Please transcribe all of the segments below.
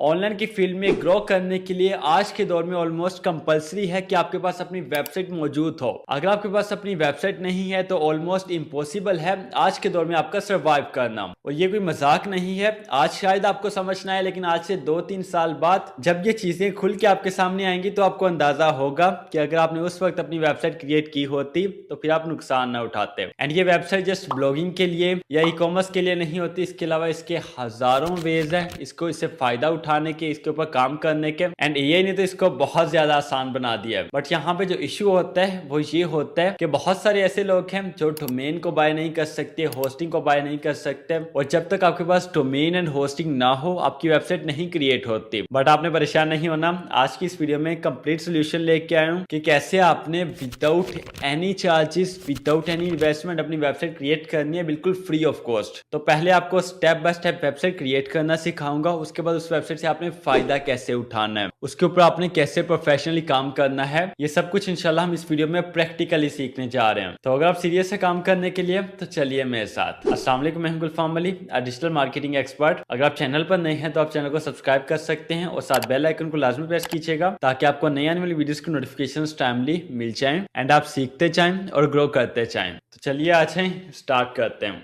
Online की field में grow करने के लिए आज के दौर में ऑलमोस्ट कंपलसरी है कि आपके पास अपनी वेबसाइट मौजूद हो। अगर आपके पास अपनी वेबसाइट नहीं है तो ऑलमोस्ट इम्पॉसिबल है आज के दौर में आपका सर्वाइव करना। और ये कोई मजाक नहीं है, आज शायद आपको समझना है, लेकिन आज से 2-3 साल बाद जब ये चीजें खुल के आपके सामने आएंगी तो आपको अंदाजा होगा कि अगर आपने उस वक्त अपनी वेबसाइट क्रिएट की होती तो फिर आप नुकसान ना उठाते। एंड ये वेबसाइट जस्ट ब्लॉगिंग के लिए या ई कॉमर्स के लिए नहीं होती, इसके अलावा इसके हजारों वेज है इसको इससे फायदा उठाने के, इसके ऊपर काम करने के। एंड एआई ने तो इसको बहुत ज्यादा आसान बना दिया है। बट यहाँ पे जो इश्यू होता है वो ये होता है कि बहुत सारे ऐसे लोग हैं जो डोमेन को बाय नहीं कर सकते, होस्टिंग को बाय नहीं कर सकते, और जब तक आपके पास डोमेन एंड होस्टिंग ना हो आपकी वेबसाइट नहीं क्रिएट होती। बट आपने परेशान नहीं होना, आज की इस वीडियो में कंप्लीट सोल्यूशन लेके आया हूँ कि कैसे आपने without any charges, without any investment अपनी वेबसाइट क्रिएट करनी है बिल्कुल फ्री ऑफ कॉस्ट। तो पहले आपको step by step website create करना सिखाऊंगा, उसके बाद उस वेबसाइट से आपने फायदा कैसे उठाना है, उसके ऊपर आपने कैसे प्रोफेशनली काम करना है, ये सब कुछ इंशाल्लाह हम इस वीडियो में प्रैक्टिकली सीखने जा रहे हैं। तो अगर आप सीरियस है काम करने के लिए तो चलिए मेरे साथ। अस्सलाम वालेकुम, मैं हूं गुलफाम अली, डिजिटल मार्केटिंग एक्सपर्ट। अगर आप चैनल पर नए हैं तो आप चैनल को सब्सक्राइब कर सकते हैं और साथ बेल आइकन को लाजमी प्रेस कीजिएगा ताकि आपको नई आने वाली वीडियोस की नोटिफिकेशंस टाइमली मिल जाएं एंड आप सीखते जाएं और ग्रो करते जाएं। तो चलिए आज स्टार्ट करते हैं।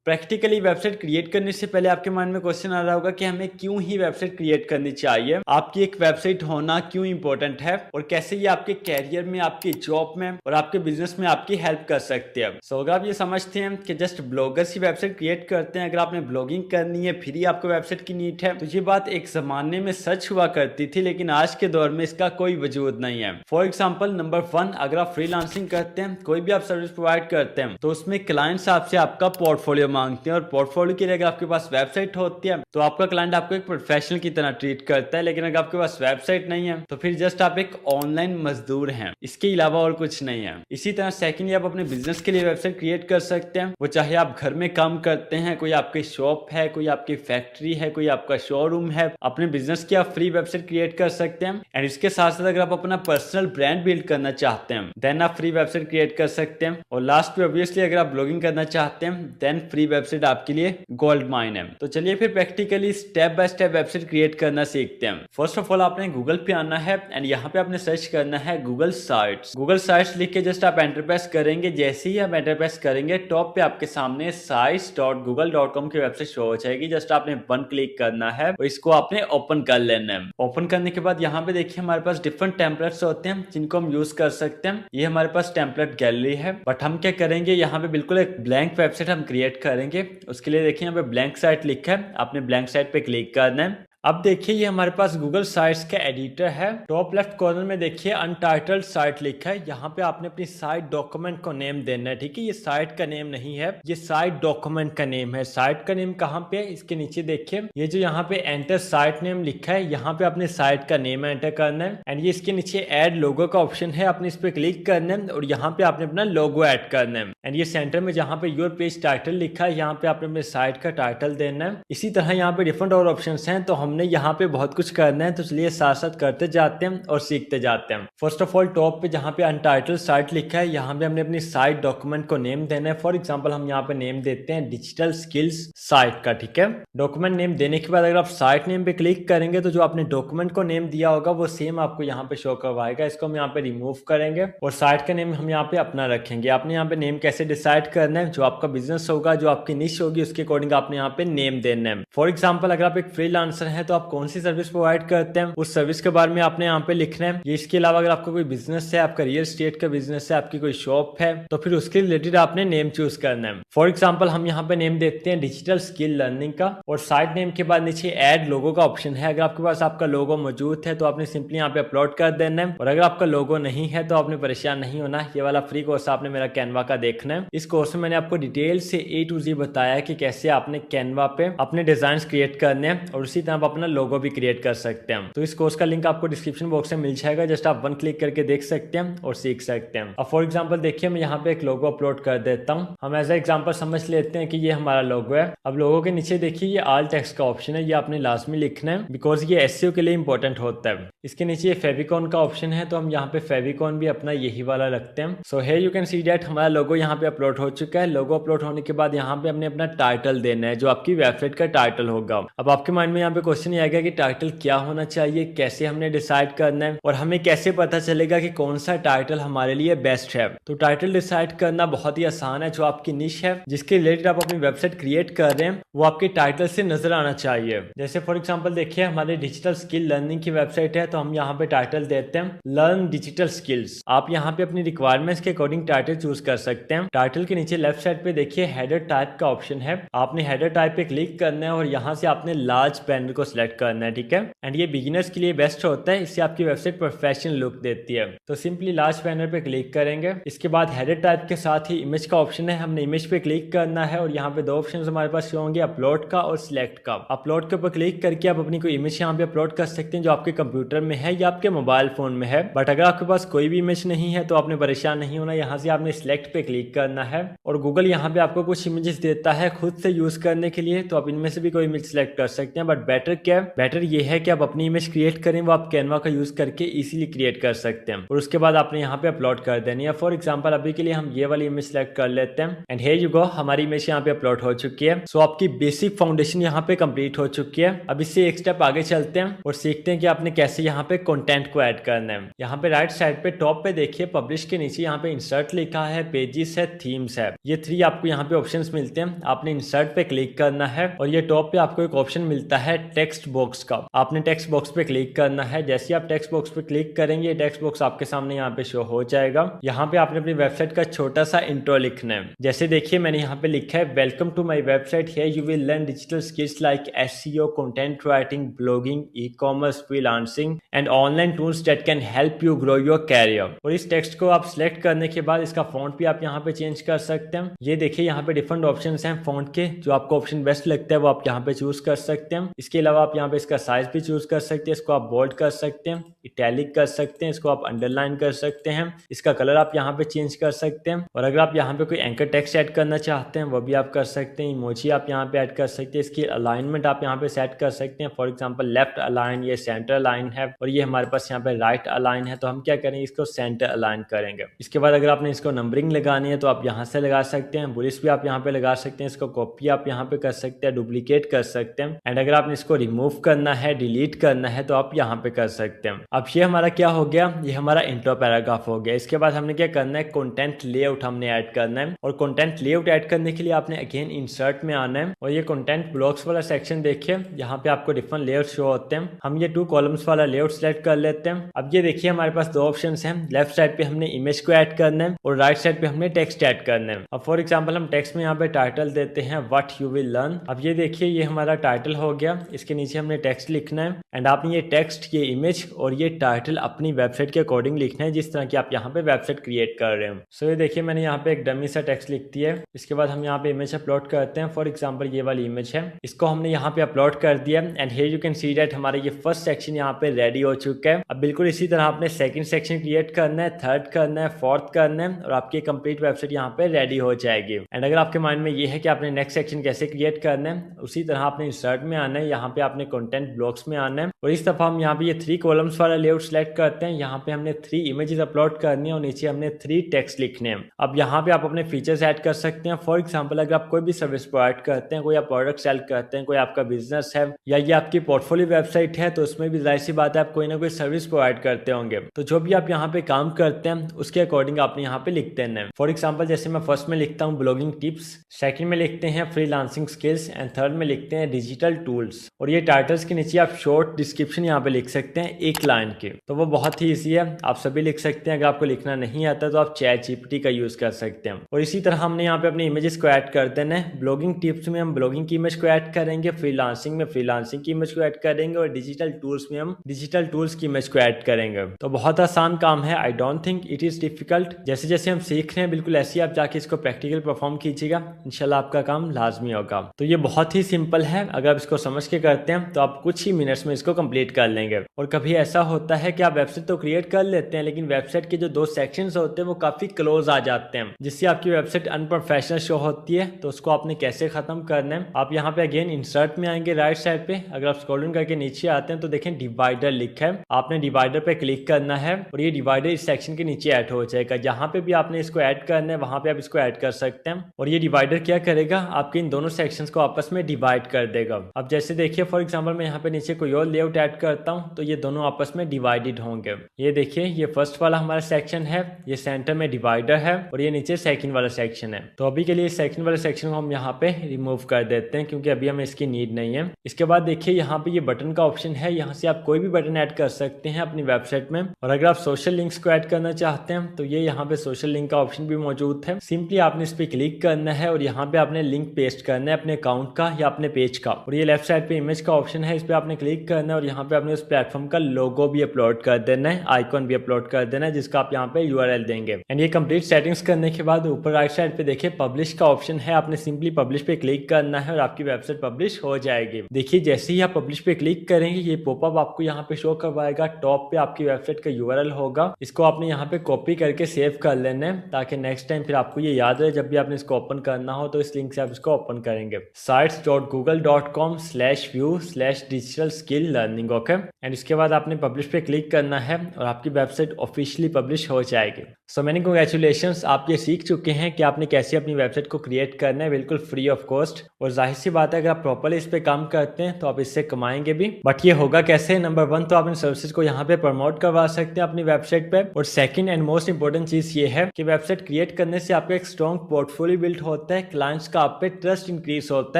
प्रैक्टिकली वेबसाइट क्रिएट करने से पहले आपके माइंड में क्वेश्चन आ रहा होगा कि हमें क्यों ही वेबसाइट क्रिएट करनी चाहिए, आपकी एक वेबसाइट होना क्यों इंपॉर्टेंट है और कैसे ये आपके कैरियर में, आपकी जॉब में और आपके बिजनेस में आपकी हेल्प कर सकते हैं। सो अगर आप ये समझते हैं कि जस्ट ब्लॉगर्स ही वेबसाइट क्रिएट करते हैं, अगर आपने ब्लॉगिंग करनी है फिर ही आपको वेबसाइट की नीड है, तो ये बात एक जमाने में सच हुआ करती थी, लेकिन आज के दौर में इसका कोई वजूद नहीं है। फॉर एग्जाम्पल नंबर 1, अगर आप फ्रीलांसिंग करते हैं, कोई भी आप सर्विस प्रोवाइड करते हैं, तो उसमें क्लाइंट्स आपसे आपका पोर्टफोलियो मांगते हैं और पोर्टफोलियो के लिए अगर आपके पास वेबसाइट होती है तो आपका क्लाइंट आपको एक प्रोफेशनल की तरह ट्रीट करता है। लेकिन अगर आपके पास वेबसाइट नहीं है तो फिर जस्ट आप एक ऑनलाइन मजदूर हैं, इसके अलावा और कुछ नहीं है। इसी तरह सेकेंडली आप अपने बिजनेस के लिए वेबसाइट क्रिएट कर सकते हैं, वो चाहे आप घर में काम करते हैं, कोई आपकी शॉप है, कोई आपकी फैक्ट्री है, कोई आपका शोरूम है, अपने बिजनेस की आप फ्री वेबसाइट क्रिएट कर सकते हैं। एंड इसके साथ साथ अगर आप अपना पर्सनल ब्रांड बिल्ड करना चाहते हैं देन आप फ्री वेबसाइट क्रिएट कर सकते हैं। और लास्ट पे ऑब्वियसली अगर आप ब्लॉगिंग करना चाहते हैं देन फ्री वेबसाइट आपके लिए गोल्ड माइन है। तो चलिए फिर practically step by step website create करना सीखते हैं। फर्स्ट ऑफ ऑल आपने गूगल पे आना है एंड यहाँ पे आपने सर्च करना है गूगल साइट्स। गूगल साइट्स लिख के जस्ट आप एंटर प्रेस करेंगे, जैसे ही आप एंटर प्रेस करेंगे टॉप पे आपके सामने sites.google.com की वेबसाइट शो हो जाएगी। जस्ट आपने 1 क्लिक करना है और इसको आपने ओपन कर लेना है। ओपन करने के बाद यहाँ पे देखिए हमारे पास डिफरेंट टेम्पलेट्स होते हैं जिनको हम यूज कर सकते हैं। ये हमारे पास टेम्पलेट गैलरी है, बट हम क्या करेंगे यहाँ पे बिल्कुल एक ब्लैंक वेबसाइट हम क्रिएट करेंगे। उसके लिए देखिए यहाँ पे ब्लैंक साइट लिखा है, आपने ब्लैंक साइट पे क्लिक करना है। अब देखिए ये हमारे पास गूगल साइट्स का एडिटर है। टॉप लेफ्ट कॉर्नर में देखिए अनटाइटल्ड साइट लिखा है, यहाँ पे आपने अपनी साइट डॉक्यूमेंट को नेम देना है। ठीक है, ये साइट का नेम नहीं है, ये साइट डॉक्यूमेंट का नेम है। साइट का नेम कहाँ पे है, इसके नीचे देखिए ये जो यहाँ पे एंटर साइट नेम लिखा है, यहाँ पे आपने साइट का नेम एंटर करना है। एंड ये इसके नीचे ऐड लोगो का ऑप्शन है, आपने इस पे क्लिक करना है और यहाँ पे आपने अपना लोगो ऐड करना है। एंड ये सेंटर में जहाँ पे योर पेज टाइटल लिखा है, यहाँ पे आपने अपने साइट का टाइटल देना है। इसी तरह यहाँ पे डिफरेंट और ऑप्शन है, तो हमने यहाँ पे बहुत कुछ करना है, तो चलिए साथ साथ करते जाते हैं और सीखते जाते हैं। फर्स्ट ऑफ ऑल टॉप पे जहाँ पे अनटाइटल्ड साइट लिखा है, यहाँ पे हमने अपनी साइट डॉक्यूमेंट को नेम देना है। फॉर एग्जांपल हम यहाँ पे नेम देते हैं डिजिटल स्किल्स साइट का। ठीक है, डॉक्यूमेंट नेम देने के बाद अगर आप साइट नेम पे क्लिक करेंगे तो जो आपने डॉक्यूमेंट को नेम दिया होगा वो सेम आपको यहाँ पे शो करवाएगा। इसको हम यहाँ पे रिमूव करेंगे और साइट का नेम हम यहाँ पे अपना रखेंगे। आपने यहाँ पे नेम कैसे डिसाइड करना है, जो आपका बिजनेस होगा, जो आपकी निश होगी, उसके अकॉर्डिंग आपने यहाँ पे नेम देना है। फॉर एग्जाम्पल अगर आप एक फ्रीलांसर है तो आप कौन सी सर्विस प्रोवाइड करते हैं उस सर्विस के बारे में आपने यहाँ पे लिखना है। ये इसके अलावा अगर आपका कोई बिजनेस है, आपका रियल एस्टेट का बिजनेस है, आपकी कोई शॉप है, तो फिर उसके रिलेटेड आपने नेम चूज करना है। फॉर एग्जांपल हम यहाँ पे नेम देते हैं डिजिटल स्किल लर्निंग का और साइट नेम के बाद नीचे ऐड लोगो का ऑप्शन है। अगर आपके पास आपका लोगो मौजूद है तो आपने सिंपली यहाँ पे अपलोड कर देना है, और अगर आपका लोगो नहीं है तो आपने परेशान नहीं होना। ये वाला फ्री कोर्स आपने मेरा कैनवा का देखना है। इस कोर्स में मैंने आपको डिटेल से A to Z बताया कि कैसे आपने कैनवा पे अपने डिजाइन क्रिएट करने हैं और उसी तरह आप अपना लोगो भी क्रिएट कर सकते हैं। तो इस कोर्स का लिंक आपको डिस्क्रिप्शन बॉक्स में मिल जाएगा, जस्ट आप 1 क्लिक करके देख सकते हैं और सीख सकते हैं। अब फॉर एग्जांपल देखिए मैं यहाँ पे एक लोगो अपलोड कर देता हूँ। हम एज एग्जांपल समझ लेते हैं कि ये हमारा लोगो है। अब लोगो के नीचे देखिए ये ऑल टेक्स्ट का ऑप्शन है, ये आपने लाजमी लिखना है बिकॉज ये एसईओ के लिए इंपॉर्टेंट होता है। इसके नीचे ये फेविकॉन का ऑप्शन है, तो हम यहाँ पे फेविकॉन भी अपना यही वाला रखते हैं। सो है यू कैन सी डेट हमारा लोगो यहाँ पे अपलोड हो चुका है। लोगो अपलोड होने के बाद यहाँ पे हमने अपना टाइटल देना है, जो आपकी वेबसाइट का टाइटल होगा। अब आपके माइंड में यहाँ पे क्वेश्चन ये आएगा कि टाइटल क्या होना चाहिए, कैसे हमने डिसाइड करना है और हमें कैसे पता चलेगा कि कौन सा टाइटल हमारे लिए बेस्ट है। तो टाइटल डिसाइड करना बहुत ही आसान है। जो आपकी निश है, जिसके रिलेटेड आप अपनी वेबसाइट क्रिएट कर रहे हैं, वो आपके टाइटल से नजर आना चाहिए। जैसे फॉर एग्जाम्पल देखिए, हमारी डिजिटल स्किल लर्निंग की वेबसाइट है, तो हम यहाँ पे टाइटल देते हैं लर्न डिजिटल स्किल्स। आप यहाँ पे अपनी रिक्वायरमेंट्स के अकॉर्डिंग टाइटल चूज कर सकते हैं। टाइटल के नीचे लेफ्ट साइड पे देखिए हेडर टाइप का ऑप्शन है, आपने हेडर टाइप पे क्लिक करना है और यहाँ से आपने लार्ज बैनर को सिलेक्ट करना है, ठीक है। एंड ये बिगिनर्स के लिए बेस्ट होता है, इससे आपकी वेबसाइट प्रोफेशनल लुक देती है। तो सिंपली लार्ज बैनर पे क्लिक करेंगे। इसके बाद हेडर टाइप के साथ ही इमेज का ऑप्शन है, हमने इमेज पे क्लिक करना है और यहाँ पे दो ऑप्शन हमारे पास शो होंगे, अपलोड का और सिलेक्ट का। अपलोड के ऊपर क्लिक करके आप अपनी कोई इमेज यहाँ पे अपलोड कर सकते हैं जो आपके कंप्यूटर में है या आपके मोबाइल फोन में है। बट अगर आपके पास कोई भी इमेज नहीं है तो आपने परेशान नहीं होना, यहाँ से आपने सिलेक्ट पे क्लिक करना है और गूगल यहाँ पे आपको कुछ इमेजेस देता है खुद से यूज करने के लिए, तो आप इनमें से भी कोई इमेज सिलेक्ट कर सकते हैं। बट बेटर क्या है, बेटर ये है कि आप अपनी इमेज क्रिएट करें, वो आप कैनवा का यूज करके इजीली क्रिएट कर सकते हैं और उसके बाद आपने यहाँ पे अपलोड कर देनी है। फॉर एग्जाम्पल अभी के लिए हम ये वाली इमेज सिलेक्ट कर लेते हैं एंड हियर यू गो, हमारी इमेज यहाँ पे अपलोड हो चुकी है। सो आपकी बेसिक फाउंडेशन यहाँ पे कंप्लीट हो चुकी है। अब इससे एक स्टेप आगे चलते हैं और सीखते हैं कि आपने कैसे यहाँ पे कंटेंट को ऐड करना है। यहाँ पे राइट साइड पे टॉप पे देखिए पब्लिश के नीचे यहाँ पे इंसर्ट लिखा है, पेजेस है, थीम्स है, ये 3 आपको यहाँ पे ऑप्शंस मिलते हैं। आपने इंसर्ट पे क्लिक करना है और ये टॉप पे आपको एक ऑप्शन मिलता है टेक्स्ट बॉक्स का, आपने टेक्स्ट बॉक्स पे क्लिक करना है। जैसे आप टेक्स्ट बॉक्स पे क्लिक करेंगे, टेक्स्ट बॉक्स आपके सामने यहाँ पे शो हो जाएगा। यहाँ पे आपने अपनी वेबसाइट का छोटा सा इंट्रो लिखना है। जैसे देखिए मैंने यहाँ पे लिखा है, welcome to my website, here you will learn digital skills like SEO, content writing, blogging, e-commerce, freelancing and online tools that can help you grow your career. और इस टेक्स्ट को आप सिलेक्ट करने के बाद इसका फॉन्ट भी आप यहाँ पे चेंज कर सकते हैं। ये देखिए यहाँ पे डिफरेंट ऑप्शन हैं फॉन्ट के, जो आपको ऑप्शन बेस्ट लगता है वो आप यहाँ पे चूज कर सकते हैं। इसके अलावा आप यहाँ पे इसका साइज भी चूज कर सकते हैं, इसको आप बोल्ड कर सकते हैं, इटैलिक कर सकते हैं, इसको आप अंडरलाइन कर सकते हैं, इसका कलर आप यहाँ पे चेंज कर सकते हैं। और अगर आप यहाँ पे कोई एंकर टेक्स्ट ऐड करना चाहते हैं वो भी आप कर सकते हैं। इमोजी आप यहाँ पे ऐड कर सकते हैं, इसकी अलाइनमेंट आप यहाँ पे सेट कर सकते हैं। फॉर एग्जांपल लेफ्ट अलाइन, ये सेंटर अलाइन है और ये हमारे पास यहाँ पे राइट अलाइन है, तो हम क्या करेंगे, इसको सेंटर अलाइन करेंगे। इसके बाद अगर आपने इसको नंबरिंग लगानी है तो आप यहाँ से लगा सकते हैं, बुलिस भी आप यहाँ पे लगा सकते हैं, इसको कॉपी आप यहाँ पे कर सकते हैं, डुप्लीकेट कर सकते हैं। एंड अगर आपने इसको रिमूव करना है, डिलीट करना है तो आप यहाँ पे कर सकते हैं। अब ये हमारा क्या हो गया, ये हमारा इंट्रो पैराग्राफ हो गया। इसके बाद हमने क्या करना है, कंटेंट लेआउट हमने ऐड करना है और कंटेंट लेआउट ऐड करने के लिए आपने अगेन इंसर्ट में आना है और ये कंटेंट ब्लॉक्स वाला सेक्शन देखिए, यहाँ पे आपको डिफरेंट लेआउट शो होते हैं। हम ये 2 कॉलम्स वाला लेआउट सेलेक्ट कर लेते हैं। अब ये देखिए हमारे पास 2 ऑप्शन हैं, लेफ्ट साइड पे हमने इमेज को ऐड करना है और राइट साइड पे हमने टेक्स्ट ऐड करना है। अब फॉर एग्जाम्पल हम टेक्स्ट में यहाँ पे टाइटल देते हैं व्हाट यू विल लर्न। अब ये देखिए ये हमारा टाइटल हो गया, इसके नीचे हमने टेक्स्ट लिखना है एंड आपने ये टेक्स्ट, ये इमेज और ये टाइटल अपनी वेबसाइट के अकॉर्डिंग लिखना है, जिस तरह की आप यहाँ पे वेबसाइट क्रिएट कर रहे हैं। सो ये देखिए मैंने यहाँ पे एक डमी सा टेक्स्ट लिख दिया है। इसके बाद हम यहाँ पे इमेज अपलोड करते हैं। फॉर एग्जाम्पल ये वाली इमेज है, इसको हमने यहाँ पे अपलोड कर दिया and here you can see that हमारा ये फर्स्ट सेक्शन यहाँ पे रेडी हो चुका है। अब बिल्कुल इसी तरह आपने सेकंड सेक्शन क्रिएट करना है, थर्ड करना है, फोर्थ करना है और आपकी कंप्लीट वेबसाइट यहाँ पे रेडी हो जाएगी। एंड अगर आपके माइंड में ये है कि आपने नेक्स्ट सेक्शन कैसे क्रिएट करना है, उसी तरह आपने इंसर्ट में आना है, यहाँ पे आपने कंटेंट ब्लॉक्स में आना है और इस दफा हम यहाँ पे ये 3 कॉलम्स वाला लेआउट सेलेक्ट करते हैं। यहाँ पे हमने 3 इमेजेस अपलोड करनी है और नीचे हमने 3 टेक्स्ट लिखने हैं। अब यहाँ पे आप अपने फीचर्स ऐड कर सकते हैं। फॉर एग्जाम्पल अगर आप कोई भी सर्विस प्रोवाइड करते हैं, कोई आप प्रोडक्ट सेल करते हैं, कोई आपका बिजनेस है या ये आपकी पोर्टफोलियो वेबसाइट है, तो उसमें भी जाहिर सी बात है आप कोई ना कोई सर्विस प्रोवाइड करते होंगे, तो जो भी आप यहाँ पे काम करते हैं उसके अकॉर्डिंग आपने यहाँ पे लिखते हैं। फॉर एग्जाम्पल जैसे मैं फर्स्ट में लिखता हूँ ब्लॉगिंग टिप्स, सेकंड में लिखते हैं फ्रीलांसिंग स्किल्स एंड थर्ड में लिखते हैं डिजिटल टूल्स। और ये टाइटल्स के नीचे आप शॉर्ट डिस्क्रिप्शन यहाँ पे लिख सकते हैं 1 लाइन के, तो वो बहुत ही ईजी है, आप सभी लिख सकते हैं। अगर आपको लिखना नहीं आता तो आप चैट जीपीटी का यूज कर सकते हैं। और इसी तरह हमने यहाँ पे अपने इमेजेस को ऐड कर देना है। ब्लॉगिंग टिप्स में हम ब्लॉगिंग की इमेज को ऐड करेंगे, फ्रीलांसिंग में फ्रीलांसिंग की इमेज को ऐड करेंगे और डिजिटल टूल्स में हम डिजिटल टूल्स की इमेज को ऐड करेंगे। तो बहुत आसान काम है, I don't think it is difficult. जैसे जैसे हम सीख रहे हैं बिल्कुल ऐसे ही आप जाके इसको प्रैक्टिकल परफॉर्म कीजिएगा, इंशाल्लाह आपका काम लाजमी होगा। तो ये बहुत ही सिंपल है, अगर आप इसको समझ के करते हैं तो आप कुछ ही मिनट्स में इसको कंप्लीट कर लेंगे। और कभी ऐसा होता है कि आप वेबसाइट तो क्रिएट कर लेते हैं लेकिन वेबसाइट के जो 2 सेक्शंस होते हैं वो काफी क्लोज आ जाते हैं, जिससे आपकी वेबसाइट अनप्रोफेशनल शो होती है। तो उसको आपने कैसे खत्म करना है, आप यहाँ पे अगेन इंसर्ट में आएंगे राइट साइड पे। अगर आप स्क्रॉल डाउन करके नीचे आते हैं तो देखें डिवाइडर लिखा है, आपने डिवाइडर पे क्लिक करना है और ये डिवाइडर इस सेक्शन के नीचे ऐड हो जाएगा। जहाँ पे भी आपने इसको ऐड करना है वहां पे आप इसको ऐड कर सकते हैं। और ये डिवाइडर क्या करेगा, आपके इन दोनों सेक्शंस को आपस में डिवाइड कर देगा। अब जैसे देखिए फॉर एग्जांपल मैं यहाँ पे नीचे कोई और लेआउट ऐड करता हूँ तो ये दोनों आपस में डिवाइडेड होंगे। ये देखिए ये फर्स्ट वाला हमारा सेक्शन है, ये सेंटर में डिवाइडर है और ये नीचे सेकंड वाला सेक्शन है। तो अभी के लिए सेकंड वाले सेक्शन को हम यहाँ पे रिमूव कर देते हैं क्योंकि अभी हमें इसकी नीड नहीं है। इसके बाद देखिए यहाँ पे ये बटन का ऑप्शन है, यहाँ से आप कोई भी बटन ऐड कर सकते हैं अपनी वेबसाइट में। और अगर आप सोशल लिंक्स को ऐड करना चाहते हैं तो ये यहाँ पे सोशल लिंक का ऑप्शन भी मौजूद है। सिंपली आपने इस पे क्लिक करना है और यहाँ पे आपने लिंक पेस्ट करना है अपने अकाउंट का या अपने पेज का। और ये लेफ्ट साइड पे इमेज का ऑप्शन है, इस पे आपने क्लिक करना है और यहाँ पे आपने उस प्लेटफॉर्म का लोगो भी अपलोड कर देना है, आइकॉन भी अपलोड कर देना है जिसका आप यहाँ पे यूआरएल देंगे। एंड ये कंप्लीट सेटिंग्स करने के बाद ऊपर राइट साइड पे देखिए पब्लिश का ऑप्शन है, आपने सिंपली पब्लिश पे क्लिक करना है और आपकी वेबसाइट पब्लिश हो जाएगी। देखिए जैसे ही आप पब्लिश पे क्लिक करेंगे ये पॉपअप आपको यहाँ पे शो करवाएगा, टॉप पे आपकी वेबसाइट का यूआरएल होगा। इसको आपने यहाँ पे कॉपी करके सेव कर लेना है ताकि नेक्स्ट टाइम फिर आपको ये याद रहे जब भी आपने इसको ओपन करना हो तो इस लिंक से आप इसको ओपन करेंगे। sites.google.com/view/digital-skill-learning। ओके, एंड इसके बाद आपने पब्लिश पे क्लिक करना है और आपकी वेबसाइट ऑफिशियली पब्लिश हो जाएगी। सो मैनी कांग्रेचुलेशंस, आप ये सीख चुके हैं कि आपने कैसे अपनी वेबसाइट को क्रिएट करना है बिल्कुल फ्री ऑफ कॉस्ट। और जाहिर सी बात है अगर आप प्रॉपरली इस पे काम करते हैं तो आप इससे कमाएंगे भी। बट ये होगा कैसे, नंबर 1 तो आप इन सर्विसेज को यहाँ पे प्रमोट करवा सकते हैं अपनी वेबसाइट पे। और सेकंड एंड मोस्ट इंपोर्टेंट चीज ये है कि वेबसाइट क्रिएट करने से आपका एक स्ट्रॉन्ग पोर्टफोलियो बिल्ड होता है, क्लाइंट्स का आप पे ट्रस्ट इंक्रीज होता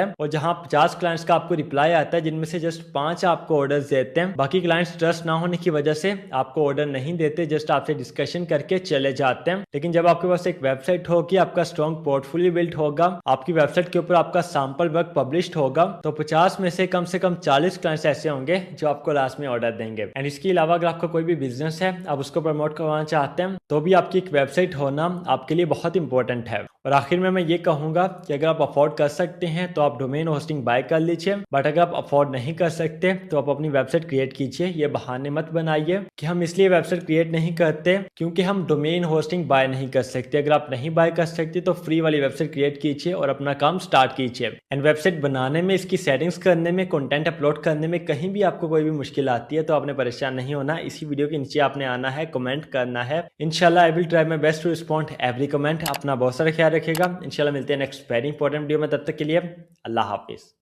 है। और जहां 50 क्लाइंट्स का आपको रिप्लाई आता है जिनमें से जस्ट 5 आपको ऑर्डर्स देते हैं, बाकी क्लाइंट्स ट्रस्ट ना होने की वजह से आपको ऑर्डर नहीं देते, जस्ट आपसे डिस्कशन करके चले जाते हैं। लेकिन जब आपके पास एक वेबसाइट होगी, आपका स्ट्रॉन्ग पोर्टफोलियो बिल्ड होगा, आपकी वेबसाइट के ऊपर आपका सैंपल वर्क पब्लिश्ड होगा, तो 50 में से कम 40 क्लाइंट्स ऐसे होंगे जो आपको लास्ट में ऑर्डर देंगे। एंड इसके अलावा अगर आपका कोई भी बिजनेस है, आप उसको प्रमोट करवाना चाहते हैं तो भी आपकी एक वेबसाइट होना आपके लिए बहुत इंपॉर्टेंट है। और आखिर में मैं ये कहूंगा कि अगर आप अफोर्ड कर सकते हैं तो आप डोमेन होस्टिंग बाय कर लीजिए, बट अगर आप अफोर्ड नहीं कर सकते तो आप अपनी वेबसाइट क्रिएट कीजिए। ये बहाने मत बनाइए कि हम इसलिए वेबसाइट क्रिएट नहीं करते क्योंकि हम डोमेन होस्टिंग बाय नहीं कर सकते। अगर आप नहीं बाय कर सकते तो फ्री वाली वेबसाइट क्रिएट कीजिए और अपना काम स्टार्ट कीजिए। एंड वेबसाइट बनाने में, इसकी सेटिंग्स करने में, कंटेंट अपलोड करने में कहीं भी आपको कोई भी मुश्किल आती है तो आपने परेशान नहीं होना। इसी वीडियो के नीचे आपने आना है, कमेंट करना है। इंशाल्लाह I will try my best to respond every comment. अपना बहुत सारा ख्याल रखिएगा। इंशाल्लाह मिलते हैं नेक्स्ट वेरी इंपॉर्टेंट वीडियो में, तब तक के लिए अल्लाह हाफिज।